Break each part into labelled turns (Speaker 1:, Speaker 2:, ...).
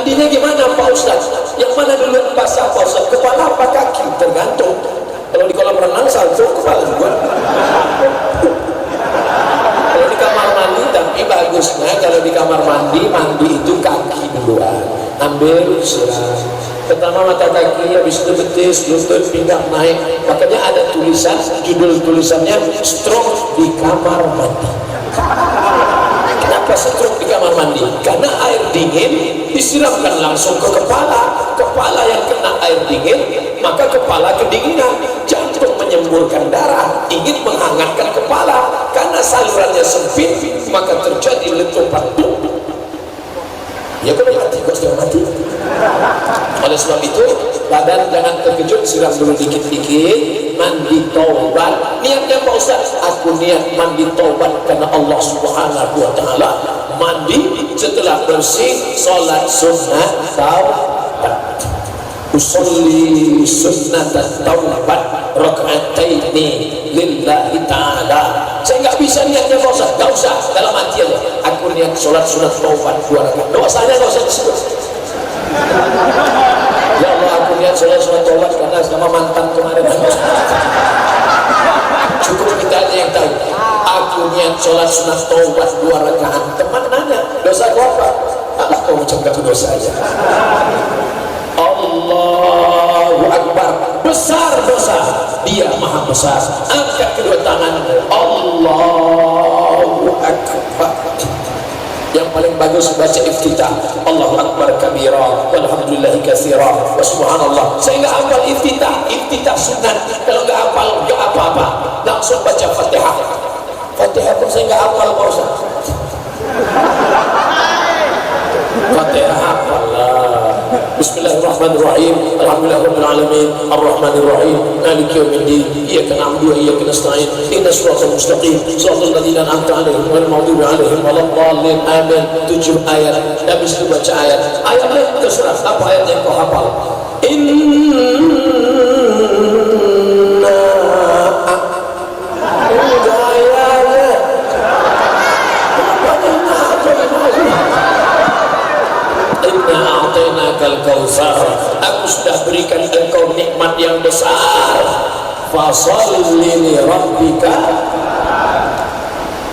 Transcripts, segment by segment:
Speaker 1: Mandinya gimana Pak Ustaz? Yang mana duluan basah Pak Ustaz? Kepala apa kaki? Tergantung. Kalau di kolam renang salju kepala juga. Kalau di kamar mandi, tapi bagusnya kalau di kamar mandi, mandi itu kaki duluan. Ambil siram. Pertama mata kaki, habis itu betis, lutut, pinggang naik. Makanya ada tulisan, judul tulisannya stroke di kamar mandi. Kenapa stroke di kamar mandi? Karena air dingin disiramkan langsung ke kepala. Kepala yang kena air dingin, maka kepala kedinginan. Jantung menyemburkan darah, ingin menghangatkan kepala. Karena salurannya sempit, maka terjadi letupan tubuh. Ya kalau mati, kok sudah mati. Oleh sebab itu, badan jangan terkejut, siram dulu dikit-dikit, mandi taubat. Niatnya Pak Ustaz, aku niat mandi taubat karena Allah Subhanahu wa Ta'ala. Mandi setelah bersih, sholat sunnah taubat. Usolli sunnatan taubat raka'ataini lillahi ta'ala. Saya nggak bisa niatnya Pak Ustaz, nggak usah, dalam hati aja. Aku niat sholat sunat taubat 2 rakaat. Dosanya nggak usah disebut. Ya Allah, aku niat sholat sunat taubat karena sama mantan kemarin. Cukup kita aja yang tahu. Aku niat sholat sunat taubat 2 rakaat. Teman nanya, dosa aku apa? Allah, kau macam gak dosa aja. Allahu Akbar, besar dosa, Dia maha besar. Angkat kedua tangan, Allahu Akbar. Yang paling bagus baca iftitah, Allahu Akbar kabira, walhamdulillahi katsira, wa subhanallah. Saya nggak hafal iftitah, iftitah sunat. Kalau nggak hafal nggak apa-apa, langsung baca Fatihah. Fatihah pun saya nggak hafal Pak Ustaz. Fatihah hafal lah. Bismillahirrahmanirrahim. Alhamdulillahirabbil alamin, arrahmanir rahim, maliki yaumiddin, iyyaka na'budu wa iyyaka nasta'in, ihdinas siratal mustaqim, siratal ladzina an'amta 'alaihim ghairil maghdubi 'alaihim waladdallin. Amin. 7 ayat. Habis itu baca ayat. Ayatnya terserah apa ayat yang kau hafal. Aku sudah berikan engkau nikmat yang besar. Fasholli li rabbika.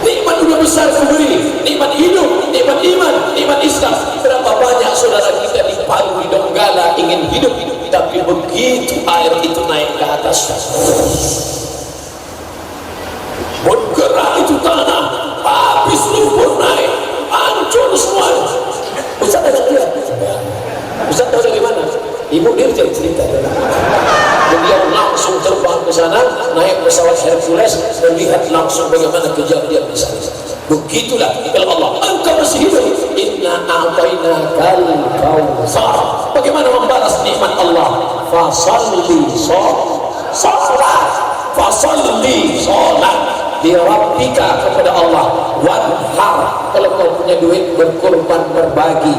Speaker 1: Nikmat udah besar aku beri. Nikmat hidup, nikmat iman, nikmat Islam. Berapa banyak saudara kita di Palu, di Donggala ingin hidup, tapi begitu air itu naik ke atas, bergerak itu tanah, habis lumpur naik, hancur semua. Ustaz ada dia. Ustaz tahu dari mana? Ibu dia cerita. Beliau langsung terbang ke sana, naik pesawat Hercules, melihat langsung bagaimana kejadian di sana. Begitulah kalau Allah, engkau masih hidup. Inna a'tainakal kautsar. Bagaimana membalas nikmat Allah? Fasholli sholat. Fasholli sholat di rabbika, kepada Allah. Wanhar, kalau kau punya duit berkorban, berbagi.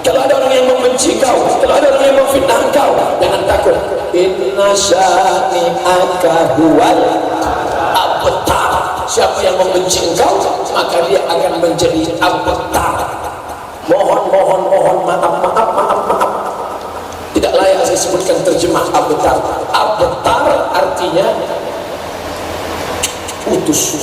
Speaker 1: Kalau ada orang yang membenci kau, kalau ada orang yang memfitnah kau, jangan takut. Inna syani'aka huwal abtar. Siapa yang membenci engkau, maka dia akan menjadi abtar. Mohon maaf. Tidak layak saya sebutkan terjemah abtar. Abtar artinya putus.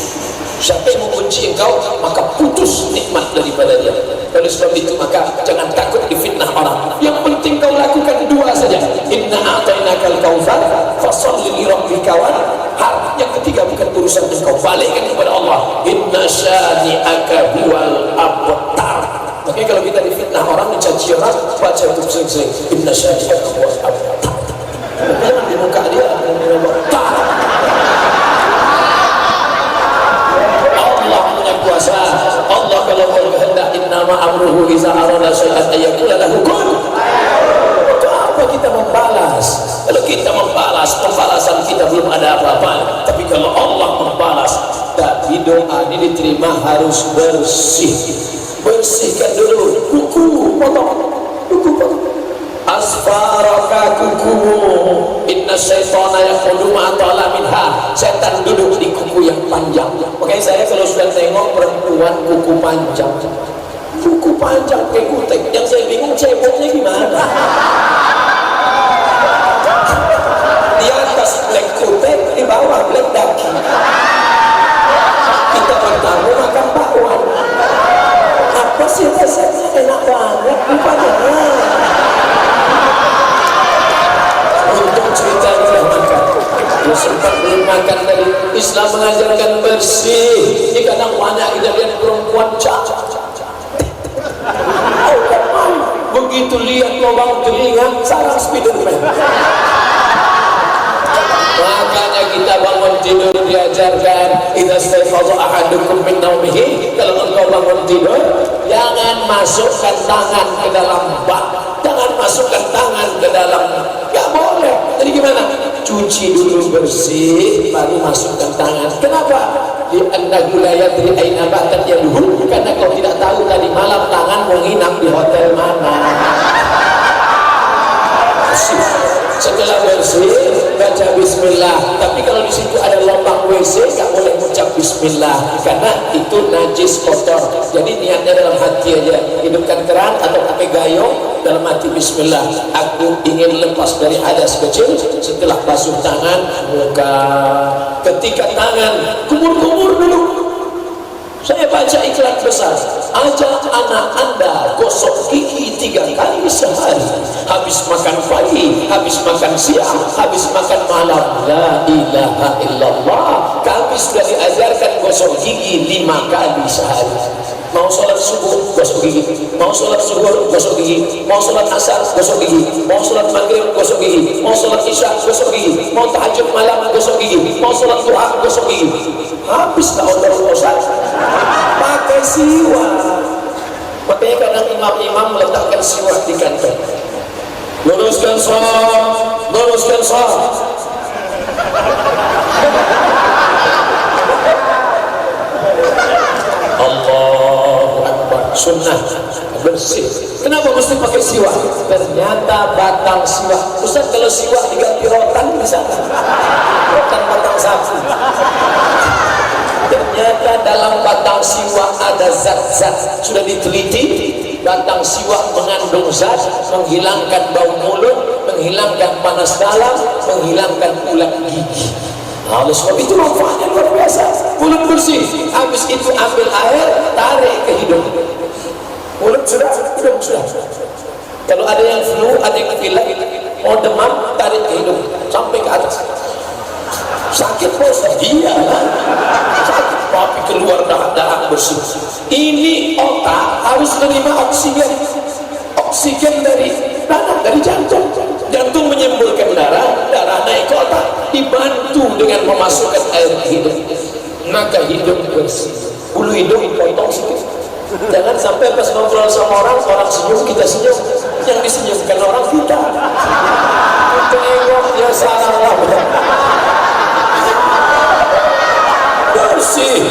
Speaker 1: Siapa yang membenci engkau, maka putus nikmat daripada dia. Oleh sebab itu, maka jangan takut difitnah orang. Yang penting kau lakukan 2 saja. Inna a'tainakal kautsar fasholli li rabbika wanhar. Yang ketiga bukan urusan engkau, balikkan kepada Allah. Inna syani'aka huwal abtar. Makanya kalau kita difitnah orang, mencaci orang, baca itu sering-sering. Inna syani'aka huwal abtar. Jangan di muka dia abtar. Kuasa Allah kalau berkehendak, innama amruhu iza arada syai'an ayyaqula lahu kun. Untuk apa kita membalas? Kalau kita membalas, pembalasan kita belum ada apa-apa. Tapi kalau Allah membalas, tapi doa ini diterima harus bersih. Bersihkan dulu kuku, potong kuku, potong. Asfaraka kukumu, inna syaitana yaqulu ma ta'ala minha. Setan duduk di kuku yang panjang. Makanya saya kalau sudah tengok perempuan kuku panjang, kuku panjang kayak kutek. Yang saya bingung ceboknya gimana. Di atas black kutek, di bawah black daki. Kita bertamu makan bakwan. Apa sih rasanya, enak banget rupanya. Untuk cerita dia makan, dia sempat belum makan tadi. Islam mengajarkan bersih. Ini kadang banyak kita lihat perempuan begitu lihat lubang telinga sarang Spiderman. Makanya kita bangun tidur diajarkan, idza staiqadha ahadukum min naumihi, kalau engkau bangun tidur jangan masukkan tangan ke dalam bak, jangan masukkan tangan ke dalam, nggak boleh. Jadi gimana? Cuci dulu bersih baru masukkan tangan. Kenapa? Li'annahu la yadri aina batat yaduhu, karena kau tidak tahu tadi malam tangan menginap di hotel mana. Setelah bersih baca bismillah. Tapi kalau di situ ada lubang WC nggak boleh mengucap bismillah karena itu najis kotor. Jadi niatnya dalam hati aja, hidupkan keran atau pakai gayung, dalam hati bismillah, aku ingin lepas dari hadas kecil. Setelah basuh tangan, muka, ketika tangan kumur-kumur dulu. Saya baca iklan besar, ajak anak anda gosok gigi 3 kali sehari, habis makan pagi, habis makan siang, habis makan malam. La ilaha illallah. Kami sudah diajarkan gosok gigi 5 kali sehari. Mau sholat subuh gosok gigi, mau sholat zuhur gosok gigi, mau sholat asar gosok gigi, mau sholat maghrib gosok gigi, mau sholat isya gosok gigi, mau tahajud malam gosok gigi, mau sholat duha gosok gigi. Habis tak odol Ustaz, pakai siwak. Makanya kadang imam-imam meletakkan siwak di kantong. Luruskan shaf, luruskan shaf. Allahu Akbar. Sunnah bersih. Kenapa mesti pakai siwak? Ternyata batang siwak. Ustaz, kalau siwak diganti rotan bisa kan? Rotan batang sapi. Ternyata dalam batang siwak ada zat-zat, sudah diteliti. Batang siwak mengandung zat menghilangkan bau mulut, menghilangkan panas dalam, menghilangkan ulat gigi. Oleh sebab itu manfaatnya luar biasa. Mulut bersih, habis itu ambil air, tarik ke hidung. Mulut sudah, hidung sudah. Kalau ada yang flu, ada yang pilek, mau demam, tarik ke hidung sampai ke atas. Sakit bos? Iya kan? Sakit, tapi keluar darah bersih. Ini otak harus menerima oksigen dari tanah, dari jantung. Jantung menyembulkan darah, darah naik ke otak, dibantu dengan memasukkan air ke hidung. Maka hidung bersih. Bulu hidung potong sedikit. Jangan sampai pas ngobrol sama orang, orang senyum, kita senyum. Yang disenyumkan orang kita. Tengoknya salah. Bersih,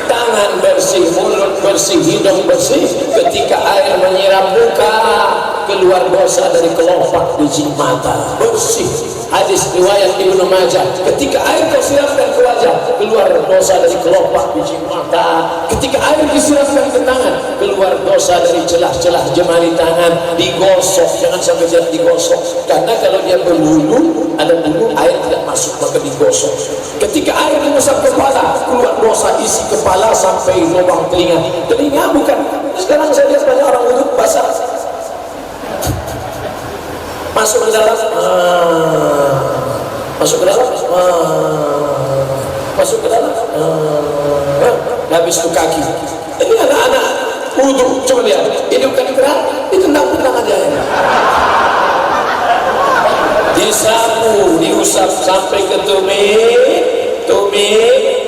Speaker 1: tangan bersih, mulut bersih, hidung bersih. Ketika air menyiram muka, keluar dosa dari kelopak biji mata. Bersih. Hadis riwayat Ibnu Majah, ketika air kau siramkan ke wajah, keluar dosa dari kelopak biji mata. Ketika air disiramkan ke tangan, keluar dosa dari celah-celah jemari tangan. Digosok, jangan sampai jangan digosok, karena kalau dia berwudu ada bulu, air tidak masuk, maka digosok. Ketika air mengusap kepala, keluar dosa isi kepala sampai lubang telinga. Telinga bukan. Sekarang saya lihat banyak orang wudu basah, masuk ke dalam, masuk ke dalam, masuk ke dalam, habis itu kaki. Ini anak-anak wudu, coba lihat, hidupkan keran, ditendang-tendang aja. Disapu, diusap sampai ke tumit,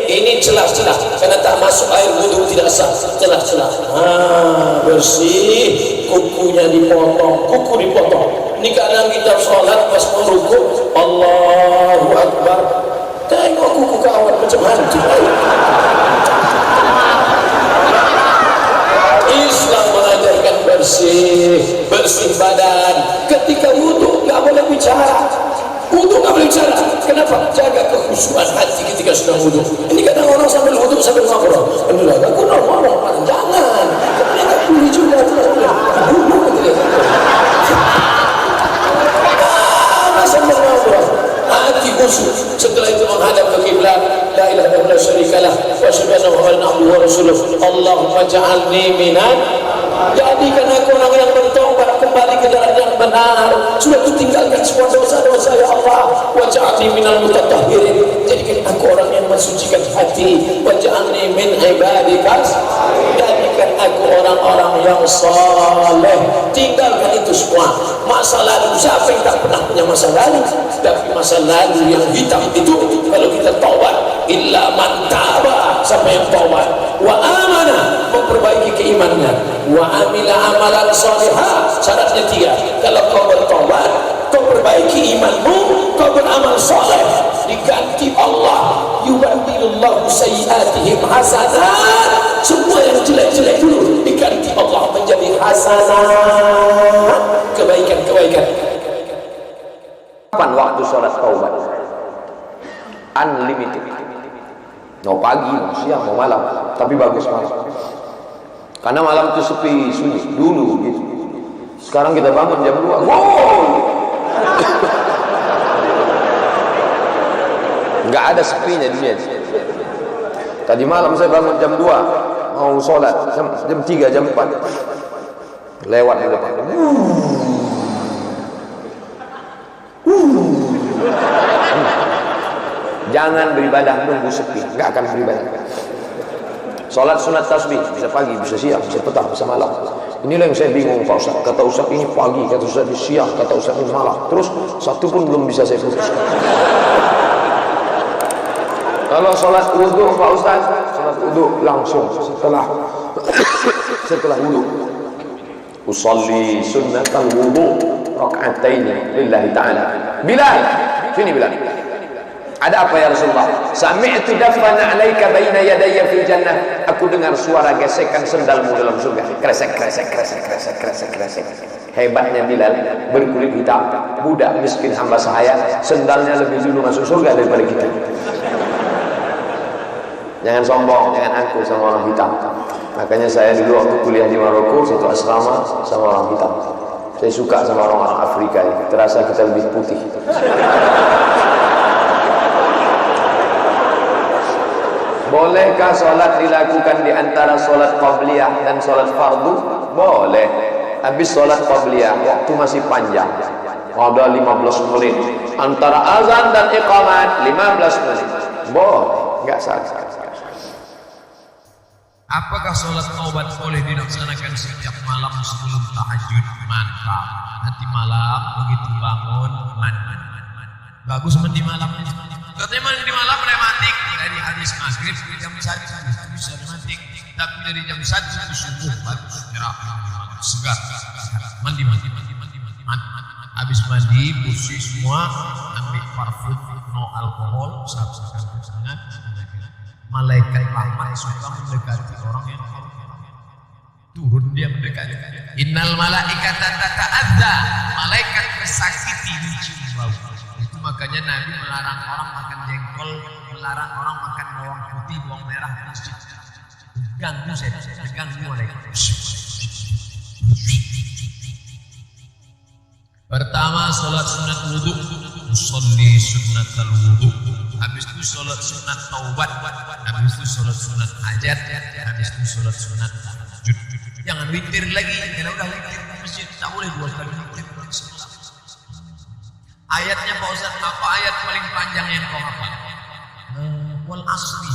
Speaker 1: ini celah-celah, karena tak masuk air wudu tidak sah, celah-celah. Bersih, kukunya dipotong, kuku dipotong. Ini kadang kita sholat pas mau ruku, Allahu Akbar, tengok kuku kawan macam hantu. Islam mengajarkan bersih, bersih badan. Ketika wudu nggak boleh bicara, wudu nggak boleh bicara. Kenapa? Jaga kekhusyuan hati ketika sedang wudu. Ini kadang orang sambil wudu sambil ngobrol, aku ngomong, jangan, karena nggak boleh juga. waj'alni minan, jadikan aku orang yang bertobat kembali ke jalan yang benar. Sudah kutinggalkan semua dosa-dosa ya Allah. Waj'alni minal mutatahhirin, jadikan aku orang yang mensucikan hati. Waj'alni min ibadikas, jadikan aku orang-orang yang saleh. Tinggalkan itu semua. Masa lalu, siapa yang tak pernah punya masa lalu? Tapi masa lalu yang hitam itu kalau kita taubat, illa man taba, siapa yang taubat, wa amana, memperbaiki keimanannya, wa amila amalan salihah. Syaratnya 3, kalau kau bertaubat, kau perbaiki imanmu, kau beramal saleh, diganti Allah, yubadilullahu sayyiatihim hasanat. Semua yang jelek-jelek dulu diganti Allah menjadi hasanat, kebaikan-kebaikan. Kapan waktu sholat taubat? Unlimited. Mau pagi, mau siang, mau malam, tapi bagus malam. Karena malam itu sepi, sunyi dulu gitu. Sekarang kita bangun jam 2. Wow. Nggak ada sepinya dunia. Tadi malam saya bangun jam 2, mau sholat jam 3, jam 4. Lewat di depan. Jangan beribadah nunggu sepi, nggak akan beribadah. Sholat sunat tasbih bisa pagi, bisa siang, bisa petang, bisa malam. Inilah yang saya bingung Pak Ustaz. Kata Ustaz ini pagi, kata Ustaz ini siang, kata Ustaz ini malam. Terus satu pun belum bisa saya putuskan. Kalau sholat wudhu Pak Ustaz, sholat wudhu langsung setelah wudhu. Usalli sunnatal wudhu raka'ataini lillahi ta'ala. Bilal, sini Bilal. Ada apa ya Rasulullah? Sami'tu dafana 'alaika baina yadayya fil jannah. Aku dengar suara gesekan sendalmu dalam surga. Kresek kresek kresek kresek kresek kresek. Hebatnya Bilal, berkulit hitam, budak miskin hamba sahaya, sendalnya lebih dulu masuk surga daripada kita. Jangan sombong, jangan angkuh sama orang hitam. Makanya saya dulu waktu kuliah di Maroko, satu asrama sama orang hitam. Saya suka sama orang-orang Afrika ini. Terasa kita lebih putih. Bolehkah sholat dilakukan di antara sholat qabliyah dan sholat fardu? Boleh. Habis sholat qabliyah, waktu masih panjang. Ada 15 menit. Antara azan dan iqamat 15 menit. Boleh, nggak salah.
Speaker 2: Apakah sholat taubat boleh dilaksanakan setiap malam sebelum tahajud? Mantap. Nanti malam begitu bangun mandi. Bagus mandi malam. Katanya mandi malam rematik dari hadis maghrib jam 1 bisa rematik. Tapi dari jam 1 sampai subuh bagus cerah, segar. Mandi. Habis mandi bersih semua, ambil parfum no alkohol, sapu-sapu tangan. Malaikat rahmat suka mendekati orang yang turun dia mendekati. Innal malaikata tata'adza, malaikat tersakiti mencium bau. Itu makanya Nabi melarang orang makan jengkol, melarang orang makan bawang putih, bawang merah di masjid. Ganggu saya, ganggu malaikat. Pertama sholat sunat wudu, usolli sunnatal wudu. Habis itu sholat sunat taubat, habis itu sholat sunat hajat, habis itu sholat sunat tahajud. Jangan witir lagi, karena udah witir di masjid, tak boleh 2 kali witir. Ayatnya Pak Ustaz, apa ayat paling panjang yang kau hafal? Wal asri.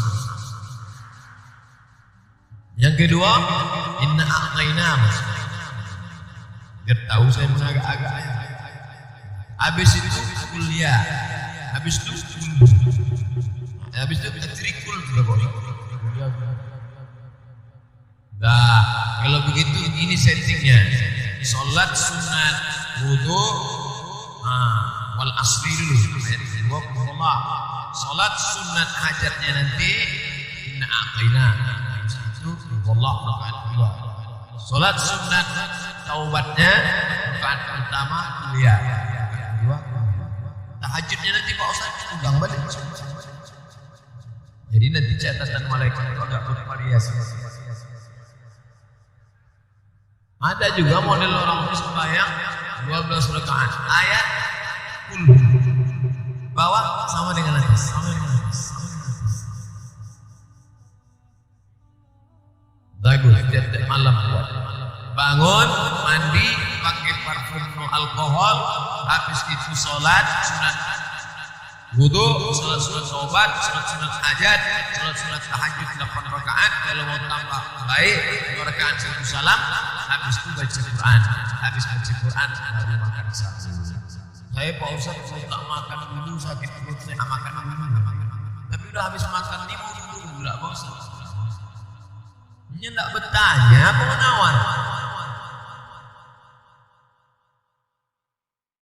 Speaker 2: Yang kedua, inna a'tayna. Biar tahu saya mengagak-agak ayat. Habis itu kuliah. Habis itu trikul juga boleh. Nah, kalau begitu ini settingnya. Sholat sunat wudu, wal asri dulu. Ayat kedua Allah. Sholat sunat hajatnya nanti inna a'tayna. Itu Allah rakaat kedua. Sholat sunat taubatnya rakaat pertama kuliah. Kedua tahajudnya nanti Pak Ustaz ulang balik. Jadi nanti catatan malaikat itu agak bervariasi. Ada juga model orang sembahyang 12 rakaat. Ayat kul bawah sama dengan atas. Bagus. bangun, mandi, pakai parfum no alkohol, habis itu sholat sunat wudu, sholat sunat taubat, sholat sunat hajat, sholat sunat tahajud 8 rakaat. Kalau mau tambah baik 2 rakaat 1 salam. Habis itu baca Quran. Habis baca Quran baru makan sahur. Saya Pak Ustaz kalau tak makan dulu sakit perut, saya makan dulu. Tapi udah habis makan nih mau dulu enggak Pak Ustaz? Ini enggak bertanya apa menawar.